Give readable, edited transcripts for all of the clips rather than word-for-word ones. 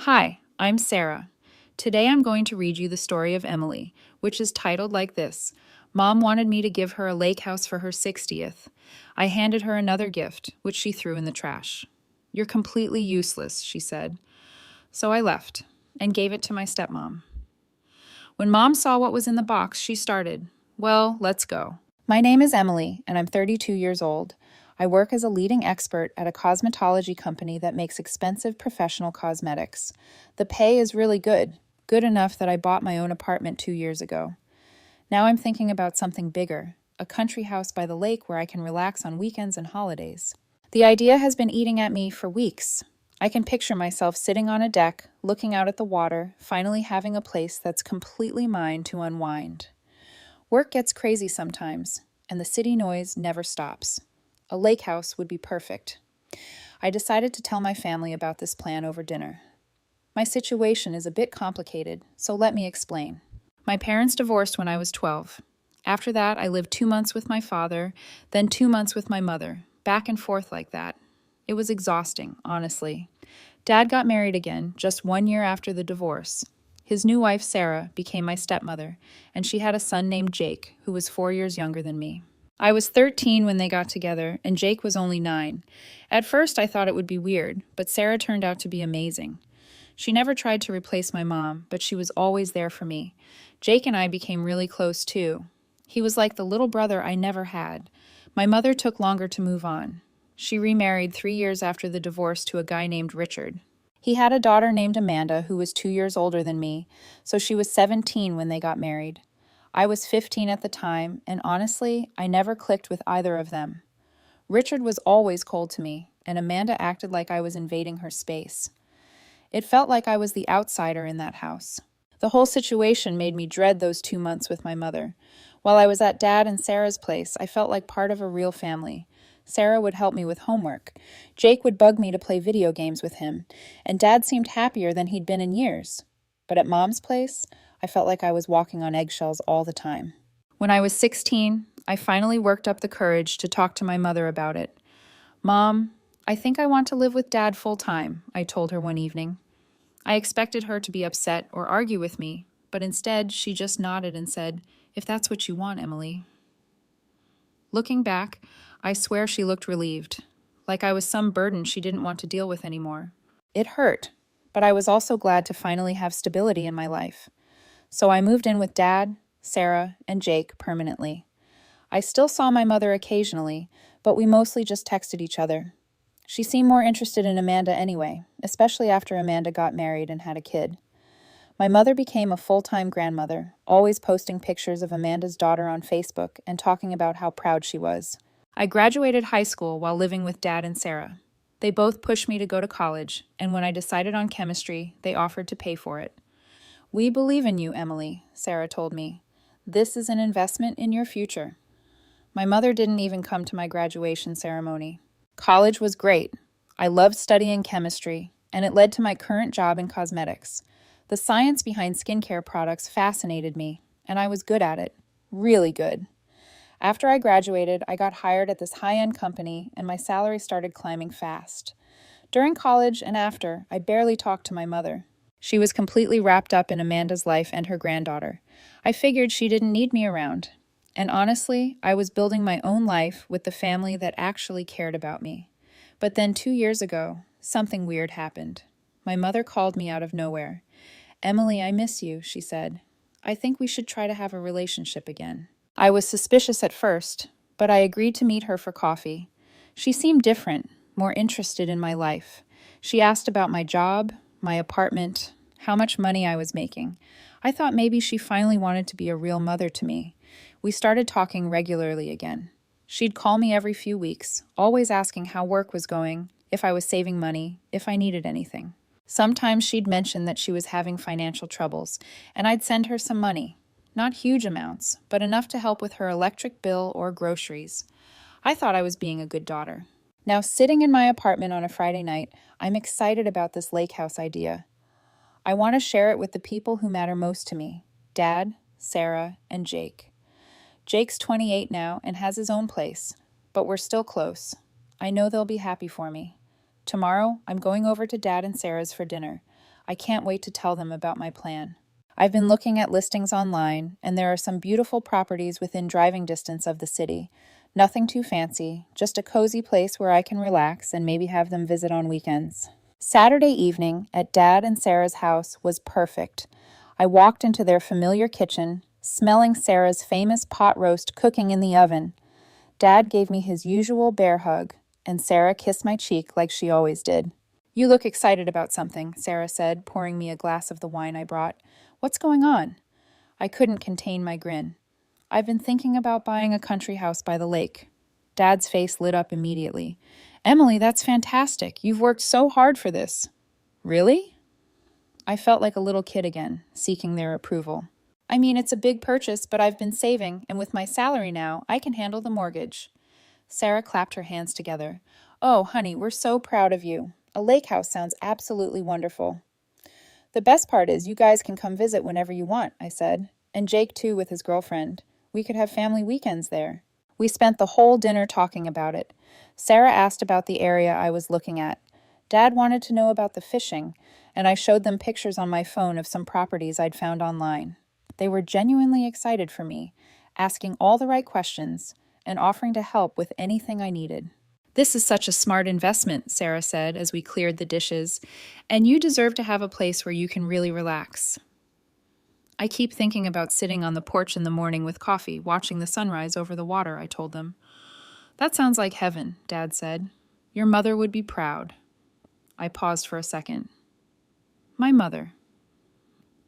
Hi, I'm Sarah. Today I'm going to read you the story of Emily, which is titled like this. Mom wanted me to give her a lake house for her 60th. I handed her another gift, which she threw in the trash. You're completely useless, she said. So I left and gave it to my stepmom. When Mom saw what was in the box, she started, Well, let's go. My name is Emily, and I'm 32 years old. I work as a leading expert at a cosmetology company that makes expensive professional cosmetics. The pay is really good enough that I bought my own apartment 2 years ago. Now I'm thinking about something bigger, a country house by the lake where I can relax on weekends and holidays. The idea has been eating at me for weeks. I can picture myself sitting on a deck, looking out at the water, finally having a place that's completely mine to unwind. Work gets crazy sometimes, and the city noise never stops. A lake house would be perfect. I decided to tell my family about this plan over dinner. My situation is a bit complicated, so let me explain. My parents divorced when I was 12. After that, I lived 2 months with my father, then 2 months with my mother, back and forth like that. It was exhausting, honestly. Dad got married again just 1 year after the divorce. His new wife, Sarah, became my stepmother, and she had a son named Jake, who was 4 years younger than me. I was 13 when they got together, and Jake was only 9. At first, I thought it would be weird, but Sarah turned out to be amazing. She never tried to replace my mom, but she was always there for me. Jake and I became really close, too. He was like the little brother I never had. My mother took longer to move on. She remarried 3 years after the divorce to a guy named Richard. He had a daughter named Amanda who was 2 years older than me, so she was 17 when they got married. I was 15 at the time, and honestly, I never clicked with either of them. Richard was always cold to me, and Amanda acted like I was invading her space. It felt like I was the outsider in that house. The whole situation made me dread those 2 months with my mother. While I was at Dad and Sarah's place, I felt like part of a real family. Sarah would help me with homework. Jake would bug me to play video games with him, and Dad seemed happier than he'd been in years. But at Mom's place, I felt like I was walking on eggshells all the time. When I was 16, I finally worked up the courage to talk to my mother about it. Mom, I think I want to live with Dad full time, I told her one evening. I expected her to be upset or argue with me, but instead she just nodded and said, If that's what you want, Emily. Looking back, I swear she looked relieved, like I was some burden she didn't want to deal with anymore. It hurt, but I was also glad to finally have stability in my life. So I moved in with Dad, Sarah, and Jake permanently. I still saw my mother occasionally, but we mostly just texted each other. She seemed more interested in Amanda anyway, especially after Amanda got married and had a kid. My mother became a full-time grandmother, always posting pictures of Amanda's daughter on Facebook and talking about how proud she was. I graduated high school while living with Dad and Sarah. They both pushed me to go to college, and when I decided on chemistry, they offered to pay for it. We believe in you, Emily, Sarah told me. This is an investment in your future. My mother didn't even come to my graduation ceremony. College was great. I loved studying chemistry, and it led to my current job in cosmetics. The science behind skincare products fascinated me, and I was good at it. Really good. After I graduated, I got hired at this high-end company, and my salary started climbing fast. During college and after, I barely talked to my mother. She was completely wrapped up in Amanda's life and her granddaughter. I figured she didn't need me around. And honestly, I was building my own life with the family that actually cared about me. But then 2 years ago, something weird happened. My mother called me out of nowhere. Emily, I miss you, she said. I think we should try to have a relationship again. I was suspicious at first, but I agreed to meet her for coffee. She seemed different, more interested in my life. She asked about my job, my apartment, how much money I was making. I thought maybe she finally wanted to be a real mother to me. We started talking regularly again. She'd call me every few weeks, always asking how work was going, if I was saving money, if I needed anything. Sometimes she'd mention that she was having financial troubles, and I'd send her some money. Not huge amounts, but enough to help with her electric bill or groceries. I thought I was being a good daughter. Now, sitting in my apartment on a Friday night, I'm excited about this lake house idea. I want to share it with the people who matter most to me, Dad, Sarah, and Jake. Jake's 28 now and has his own place, but we're still close. I know they'll be happy for me. Tomorrow, I'm going over to Dad and Sarah's for dinner. I can't wait to tell them about my plan. I've been looking at listings online, and there are some beautiful properties within driving distance of the city. Nothing too fancy, just a cozy place where I can relax and maybe have them visit on weekends. Saturday evening at Dad and Sarah's house was perfect. I walked into their familiar kitchen, smelling Sarah's famous pot roast cooking in the oven. Dad gave me his usual bear hug, and Sarah kissed my cheek like she always did. "You look excited about something," Sarah said, pouring me a glass of the wine I brought. "What's going on?" I couldn't contain my grin. "I've been thinking about buying a country house by the lake." Dad's face lit up immediately. "Emily, that's fantastic. You've worked so hard for this." "Really?" I felt like a little kid again, seeking their approval. "I mean, it's a big purchase, but I've been saving, and with my salary now, I can handle the mortgage." Sarah clapped her hands together. "Oh, honey, we're so proud of you. A lake house sounds absolutely wonderful." "The best part is you guys can come visit whenever you want," I said. "And Jake, too, with his girlfriend. We could have family weekends there." We spent the whole dinner talking about it. Sarah asked about the area I was looking at. Dad wanted to know about the fishing, and I showed them pictures on my phone of some properties I'd found online. They were genuinely excited for me, asking all the right questions, and offering to help with anything I needed. "This is such a smart investment," Sarah said as we cleared the dishes, "and you deserve to have a place where you can really relax." "I keep thinking about sitting on the porch in the morning with coffee, watching the sunrise over the water," I told them. "That sounds like heaven," Dad said. "Your mother would be proud." I paused for a second. My mother.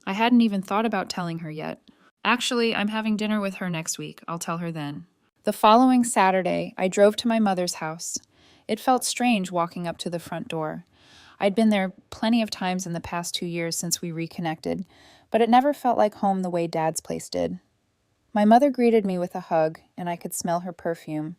I hadn't even thought about telling her yet. Actually, I'm having dinner with her next week. I'll tell her then. The following Saturday, I drove to my mother's house. It felt strange walking up to the front door. I'd been there plenty of times in the past 2 years since we reconnected, but it never felt like home the way Dad's place did. My mother greeted me with a hug, and I could smell her perfume,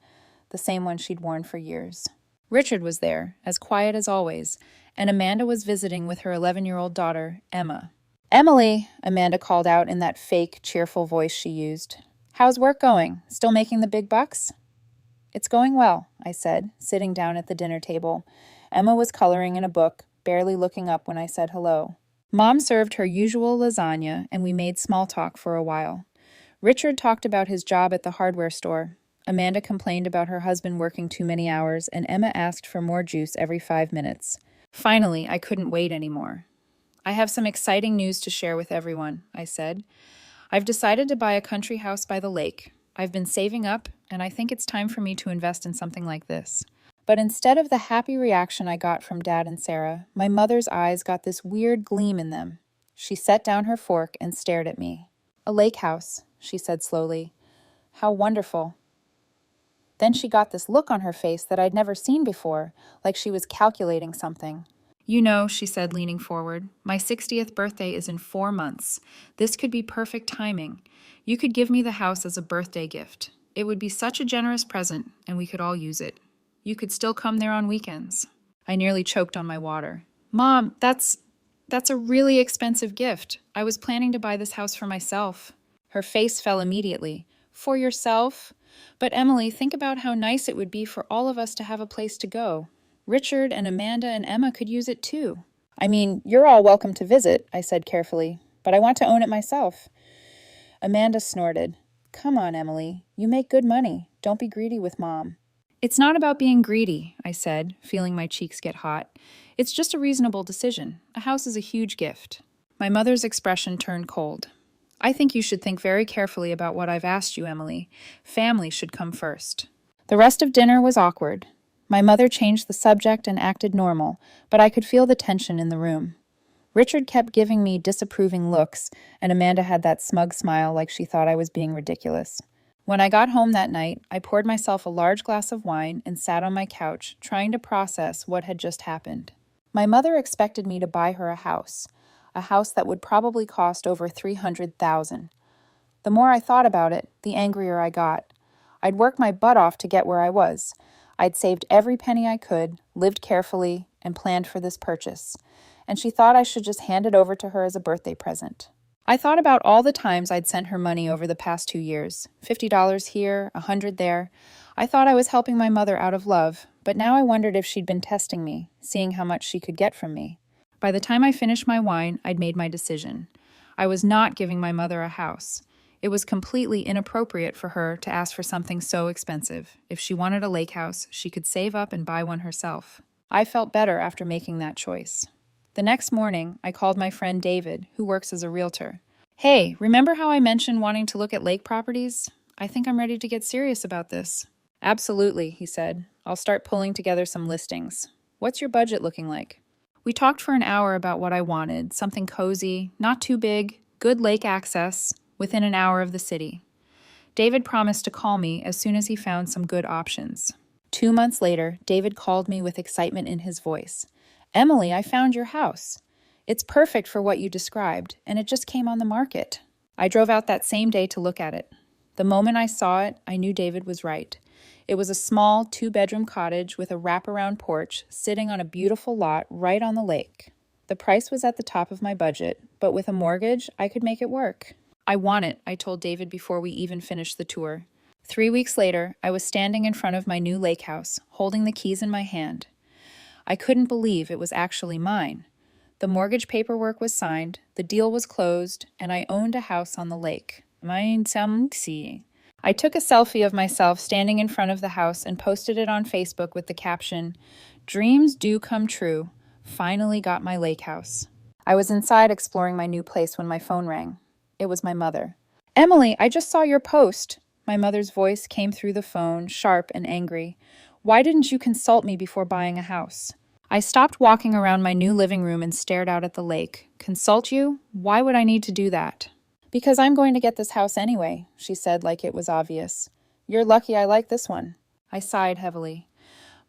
the same one she'd worn for years. Richard was there, as quiet as always, and Amanda was visiting with her 11-year-old daughter, Emma. "Emily," Amanda called out in that fake, cheerful voice she used. "How's work going? Still making the big bucks?" "It's going well," I said, sitting down at the dinner table. Emma was coloring in a book, barely looking up when I said hello. Mom served her usual lasagna, and we made small talk for a while. Richard talked about his job at the hardware store. Amanda complained about her husband working too many hours, and Emma asked for more juice every 5 minutes. Finally, I couldn't wait anymore. "I have some exciting news to share with everyone," I said. "I've decided to buy a country house by the lake. I've been saving up, and I think it's time for me to invest in something like this." But instead of the happy reaction I got from Dad and Sarah, my mother's eyes got this weird gleam in them. She set down her fork and stared at me. "A lake house," she said slowly. "How wonderful." Then she got this look on her face that I'd never seen before, like she was calculating something. "You know," she said, leaning forward, "my 60th birthday is in 4 months. This could be perfect timing. You could give me the house as a birthday gift. It would be such a generous present, and we could all use it. You could still come there on weekends." I nearly choked on my water. "Mom, that's a really expensive gift. I was planning to buy this house for myself." Her face fell immediately. "For yourself? But Emily, think about how nice it would be for all of us to have a place to go. Richard and Amanda and Emma could use it too." "I mean, you're all welcome to visit," I said carefully, "but I want to own it myself." Amanda snorted. "Come on, Emily. You make good money. Don't be greedy with Mom." "It's not about being greedy," I said, feeling my cheeks get hot. "It's just a reasonable decision. A house is a huge gift." My mother's expression turned cold. "I think you should think very carefully about what I've asked you, Emily. Family should come first." The rest of dinner was awkward. My mother changed the subject and acted normal, but I could feel the tension in the room. Richard kept giving me disapproving looks, and Amanda had that smug smile like she thought I was being ridiculous. When I got home that night, I poured myself a large glass of wine and sat on my couch, trying to process what had just happened. My mother expected me to buy her a house that would probably cost over $300,000. The more I thought about it, the angrier I got. I'd worked my butt off to get where I was. I'd saved every penny I could, lived carefully, and planned for this purchase. And she thought I should just hand it over to her as a birthday present. I thought about all the times I'd sent her money over the past 2 years. $50 here, $100 there. I thought I was helping my mother out of love, but now I wondered if she'd been testing me, seeing how much she could get from me. By the time I finished my wine, I'd made my decision. I was not giving my mother a house. It was completely inappropriate for her to ask for something so expensive. If she wanted a lake house, she could save up and buy one herself. I felt better after making that choice. The next morning, I called my friend David, who works as a realtor. Hey, remember how I mentioned wanting to look at lake properties? I think I'm ready to get serious about this. Absolutely, he said. I'll start pulling together some listings. What's your budget looking like? We talked for an hour about what I wanted, something cozy, not too big, good lake access, within an hour of the city. David promised to call me as soon as he found some good options. 2 months later, David called me with excitement in his voice. Emily, I found your house. It's perfect for what you described, and it just came on the market. I drove out that same day to look at it. The moment I saw it, I knew David was right. It was a small 2-bedroom cottage with a wraparound porch sitting on a beautiful lot right on the lake. The price was at the top of my budget, but with a mortgage, I could make it work. I want it, I told David before we even finished the tour. 3 weeks later, I was standing in front of my new lake house, holding the keys in my hand. I couldn't believe it was actually mine. The mortgage paperwork was signed, the deal was closed, and I owned a house on the lake. I took a selfie of myself standing in front of the house and posted it on Facebook with the caption, "Dreams do come true. Finally got my lake house." I was inside exploring my new place when my phone rang. It was my mother. "Emily, I just saw your post." My mother's voice came through the phone, sharp and angry. "Why didn't you consult me before buying a house?" I stopped walking around my new living room and stared out at the lake. "Consult you? Why would I need to do that?" "Because I'm going to get this house anyway," she said like it was obvious. "You're lucky I like this one." I sighed heavily.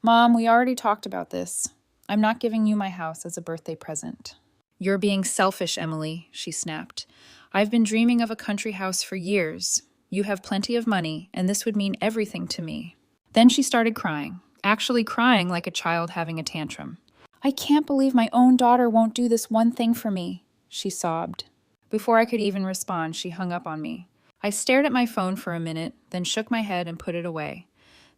"Mom, we already talked about this. I'm not giving you my house as a birthday present." "You're being selfish, Emily," she snapped. "I've been dreaming of a country house for years. You have plenty of money, and this would mean everything to me." Then she started crying, actually crying like a child having a tantrum. "I can't believe my own daughter won't do this one thing for me," she sobbed. Before I could even respond, she hung up on me. I stared at my phone for a minute, then shook my head and put it away.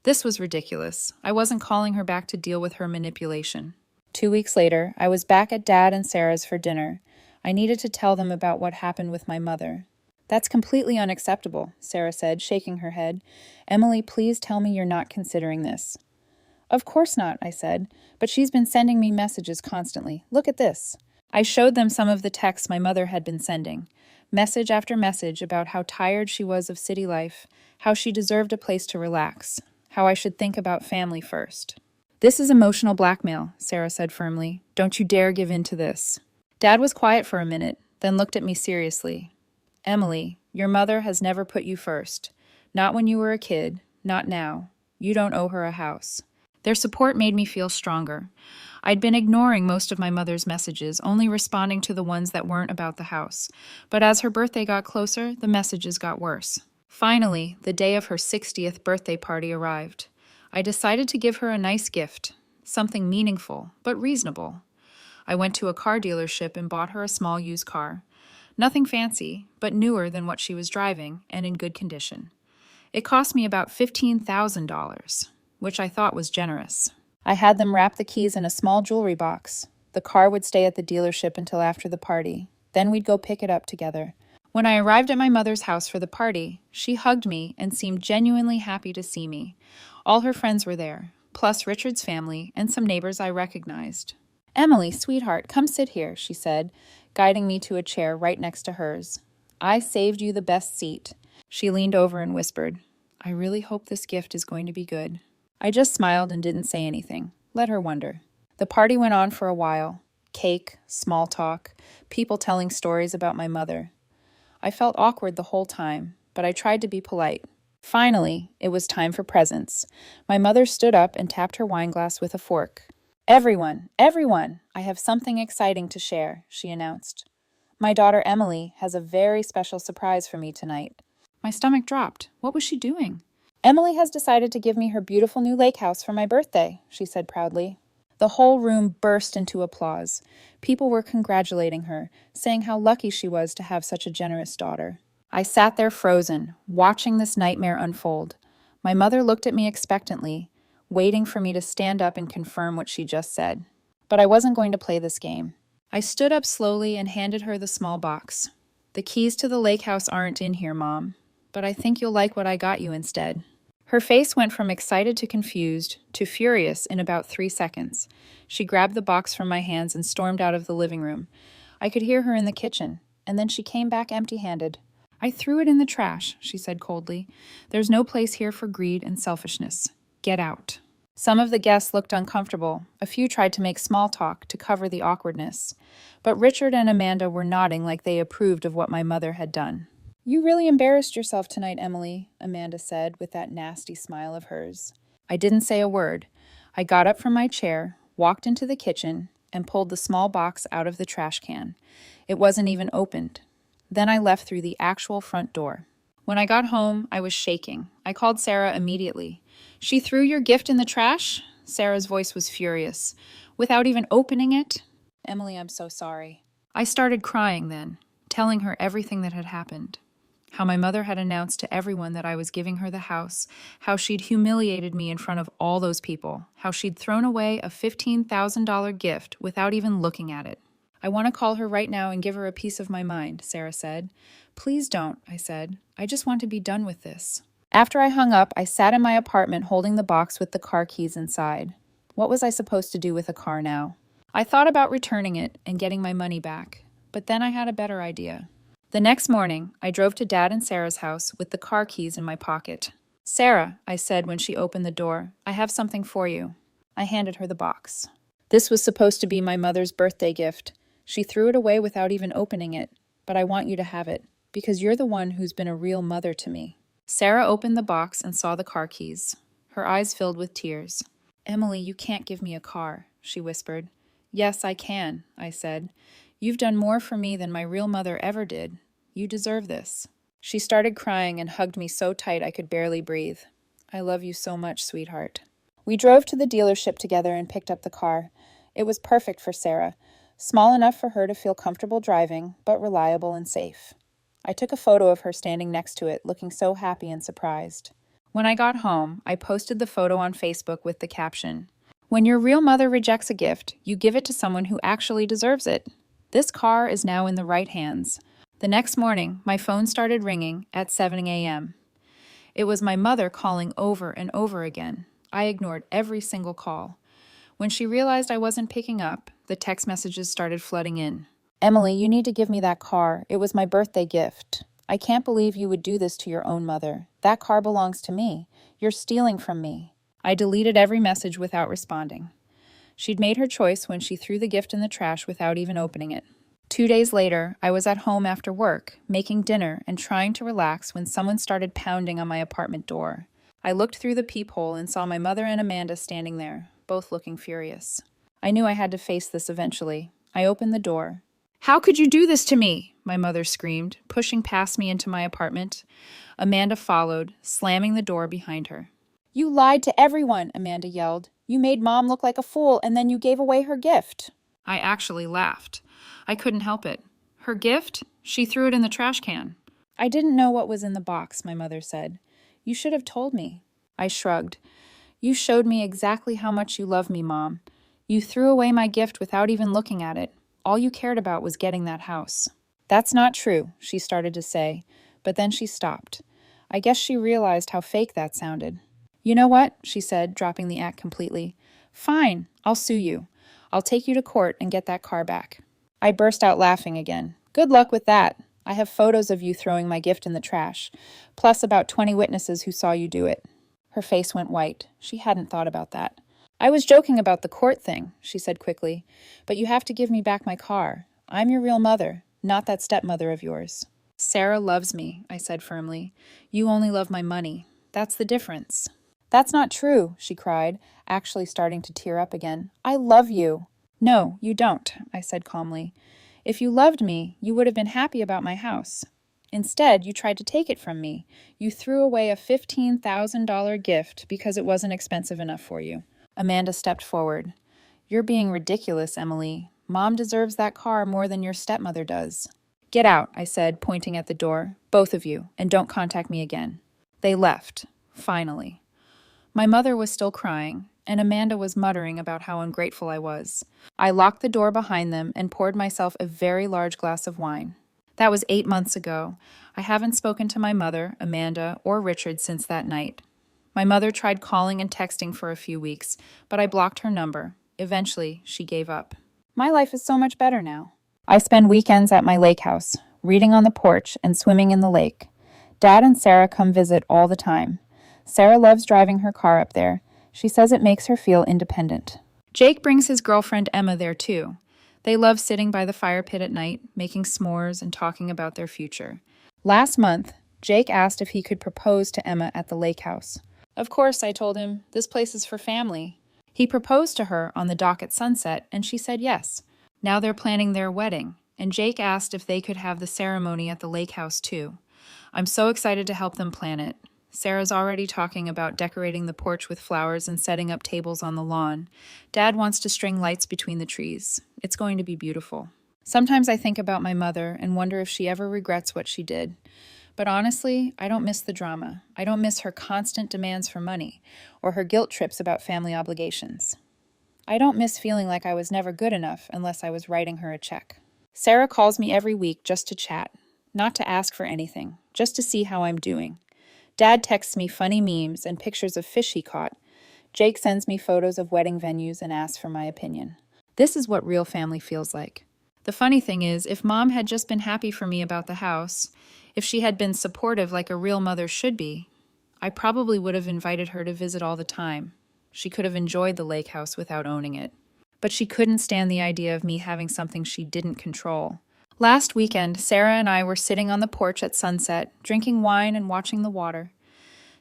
This was ridiculous. I wasn't calling her back to deal with her manipulation. 2 weeks later, I was back at Dad and Sarah's for dinner. I needed to tell them about what happened with my mother. "That's completely unacceptable," Sarah said, shaking her head. "Emily, please tell me you're not considering this." "Of course not," I said, "but she's been sending me messages constantly. Look at this." I showed them some of the texts my mother had been sending. Message after message about how tired she was of city life, how she deserved a place to relax, how I should think about family first. "This is emotional blackmail," Sarah said firmly. "Don't you dare give in to this." Dad was quiet for a minute, then looked at me seriously. "Emily, your mother has never put you first. Not when you were a kid, not now. You don't owe her a house." Their support made me feel stronger. I'd been ignoring most of my mother's messages, only responding to the ones that weren't about the house. But as her birthday got closer, the messages got worse. Finally, the day of her 60th birthday party arrived. I decided to give her a nice gift, something meaningful, but reasonable. I went to a car dealership and bought her a small used car. Nothing fancy, but newer than what she was driving and in good condition. It cost me about $15,000, which I thought was generous. I had them wrap the keys in a small jewelry box. The car would stay at the dealership until after the party. Then we'd go pick it up together. When I arrived at my mother's house for the party, she hugged me and seemed genuinely happy to see me. All her friends were there, plus Richard's family and some neighbors I recognized. "Emily, sweetheart, come sit here," she said, guiding me to a chair right next to hers. "I saved you the best seat." She leaned over and whispered, "I really hope this gift is going to be good." I just smiled and didn't say anything. Let her wonder. The party went on for a while. Cake, small talk, people telling stories about my mother. I felt awkward the whole time, but I tried to be polite. Finally, it was time for presents. My mother stood up and tapped her wineglass with a fork. Everyone, I have something exciting to share," she announced. "My daughter Emily has a very special surprise for me tonight." My stomach dropped. What was she doing? "Emily has decided to give me her beautiful new lake house for my birthday," she said proudly. The whole room burst into applause. People were congratulating her, saying how lucky she was to have such a generous daughter. I sat there frozen, watching this nightmare unfold. My mother looked at me expectantly, waiting for me to stand up and confirm what she just said. But I wasn't going to play this game. I stood up slowly and handed her the small box. The keys to the lake house aren't in here, Mom, but I think you'll like what I got you instead. Her face went from excited to confused to furious in about 3 seconds. She grabbed the box from my hands and stormed out of the living room. I could hear her in the kitchen, and then she came back empty-handed. I threw it in the trash, she said coldly. There's no place here for greed and selfishness. Get out. Some of the guests looked uncomfortable. A few tried to make small talk to cover the awkwardness. But Richard and Amanda were nodding like they approved of what my mother had done. You really embarrassed yourself tonight, Emily, Amanda said with that nasty smile of hers. I didn't say a word. I got up from my chair, walked into the kitchen, and pulled the small box out of the trash can. It wasn't even opened. Then I left through the actual front door. When I got home, I was shaking. I called Sarah immediately. She threw your gift in the trash? Sarah's voice was furious. Without even opening it? Emily, I'm so sorry. I started crying then, telling her everything that had happened. How my mother had announced to everyone that I was giving her the house, how she'd humiliated me in front of all those people, how she'd thrown away a $15,000 gift without even looking at it. I want to call her right now and give her a piece of my mind, Sarah said. Please don't, I said. I just want to be done with this. After I hung up, I sat in my apartment holding the box with the car keys inside. What was I supposed to do with a car now? I thought about returning it and getting my money back, but then I had a better idea. The next morning, I drove to Dad and Sarah's house with the car keys in my pocket. Sarah, I said when she opened the door, I have something for you. I handed her the box. This was supposed to be my mother's birthday gift. She threw it away without even opening it, but I want you to have it, because you're the one who's been a real mother to me. Sarah opened the box and saw the car keys. Her eyes filled with tears. Emily, you can't give me a car, she whispered. Yes, I can, I said. You've done more for me than my real mother ever did. You deserve this. She started crying and hugged me so tight I could barely breathe. I love you so much, sweetheart. We drove to the dealership together and picked up the car. It was perfect for Sarah. Small enough for her to feel comfortable driving, but reliable and safe. I took a photo of her standing next to it, looking so happy and surprised. When I got home, I posted the photo on Facebook with the caption, When your real mother rejects a gift, you give it to someone who actually deserves it. This car is now in the right hands. The next morning, my phone started ringing at 7 a.m. It was my mother calling over and over again. I ignored every single call. When she realized I wasn't picking up, the text messages started flooding in. Emily, you need to give me that car. It was my birthday gift. I can't believe you would do this to your own mother. That car belongs to me. You're stealing from me. I deleted every message without responding. She'd made her choice when she threw the gift in the trash without even opening it. 2 days later, I was at home after work, making dinner and trying to relax when someone started pounding on my apartment door. I looked through the peephole and saw my mother and Amanda standing there, both looking furious. I knew I had to face this eventually. I opened the door. How could you do this to me? My mother screamed, pushing past me into my apartment. Amanda followed, slamming the door behind her. You lied to everyone, Amanda yelled. You made Mom look like a fool, and then you gave away her gift. I actually laughed. I couldn't help it. Her gift? She threw it in the trash can. I didn't know what was in the box, my mother said. You should have told me. I shrugged. You showed me exactly how much you love me, Mom. You threw away my gift without even looking at it. All you cared about was getting that house. That's not true, she started to say, but then she stopped. I guess she realized how fake that sounded. You know what? She said, dropping the act completely. Fine, I'll sue you. I'll take you to court and get that car back. I burst out laughing again. Good luck with that. I have photos of you throwing my gift in the trash, plus about 20 witnesses who saw you do it. Her face went white. She hadn't thought about that. I was joking about the court thing, she said quickly, but you have to give me back my car. I'm your real mother, not that stepmother of yours. Sarah loves me, I said firmly. You only love my money. That's the difference. That's not true, she cried, actually starting to tear up again. I love you. No, you don't, I said calmly. If you loved me, you would have been happy about my house. Instead, you tried to take it from me. You threw away a $15,000 gift because it wasn't expensive enough for you. Amanda stepped forward. You're being ridiculous, Emily. Mom deserves that car more than your stepmother does. Get out, I said, pointing at the door, both of you, and don't contact me again. They left, finally. My mother was still crying, and Amanda was muttering about how ungrateful I was. I locked the door behind them and poured myself a very large glass of wine. That was 8 months ago. I haven't spoken to my mother, Amanda, or Richard since that night. My mother tried calling and texting for a few weeks, but I blocked her number. Eventually, she gave up. My life is so much better now. I spend weekends at my lake house, reading on the porch and swimming in the lake. Dad and Sarah come visit all the time. Sarah loves driving her car up there. She says it makes her feel independent. Jake brings his girlfriend Emma there too. They love sitting by the fire pit at night, making s'mores and talking about their future. Last month, Jake asked if he could propose to Emma at the lake house. Of course, I told him, this place is for family. He proposed to her on the dock at sunset, and she said yes. Now they're planning their wedding, and Jake asked if they could have the ceremony at the lake house too. I'm so excited to help them plan it. Sarah's already talking about decorating the porch with flowers and setting up tables on the lawn. Dad wants to string lights between the trees. It's going to be beautiful. Sometimes I think about my mother and wonder if she ever regrets what she did. But honestly, I don't miss the drama. I don't miss her constant demands for money or her guilt trips about family obligations. I don't miss feeling like I was never good enough unless I was writing her a check. Sarah calls me every week just to chat, not to ask for anything, just to see how I'm doing. Dad texts me funny memes and pictures of fish he caught. Jake sends me photos of wedding venues and asks for my opinion. This is what real family feels like. The funny thing is, if Mom had just been happy for me about the house, if she had been supportive like a real mother should be, I probably would have invited her to visit all the time. She could have enjoyed the lake house without owning it. But she couldn't stand the idea of me having something she didn't control. Last weekend, Sarah and I were sitting on the porch at sunset, drinking wine and watching the water.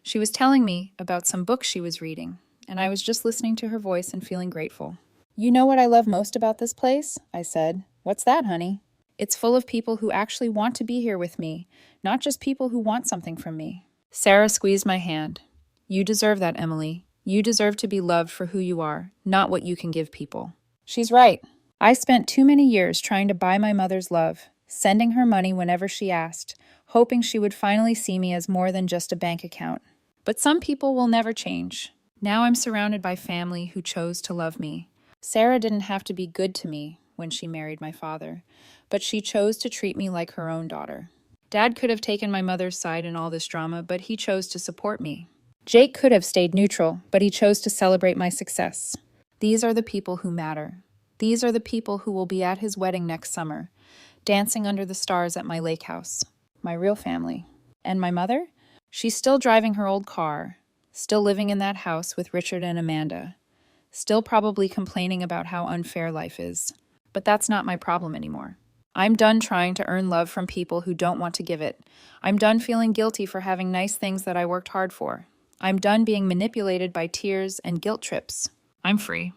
She was telling me about some books she was reading, and I was just listening to her voice and feeling grateful. You know what I love most about this place? I said. What's that, honey? It's full of people who actually want to be here with me, not just people who want something from me. Sarah squeezed my hand. You deserve that, Emily. You deserve to be loved for who you are, not what you can give people. She's right. I spent too many years trying to buy my mother's love, sending her money whenever she asked, hoping she would finally see me as more than just a bank account. But some people will never change. Now I'm surrounded by family who chose to love me. Sarah didn't have to be good to me when she married my father, but she chose to treat me like her own daughter. Dad could have taken my mother's side in all this drama, but he chose to support me. Jake could have stayed neutral, but he chose to celebrate my success. These are the people who matter. These are the people who will be at his wedding next summer, dancing under the stars at my lake house. My real family. And my mother? She's still driving her old car, still living in that house with Richard and Amanda, still probably complaining about how unfair life is. But that's not my problem anymore. I'm done trying to earn love from people who don't want to give it. I'm done feeling guilty for having nice things that I worked hard for. I'm done being manipulated by tears and guilt trips. I'm free.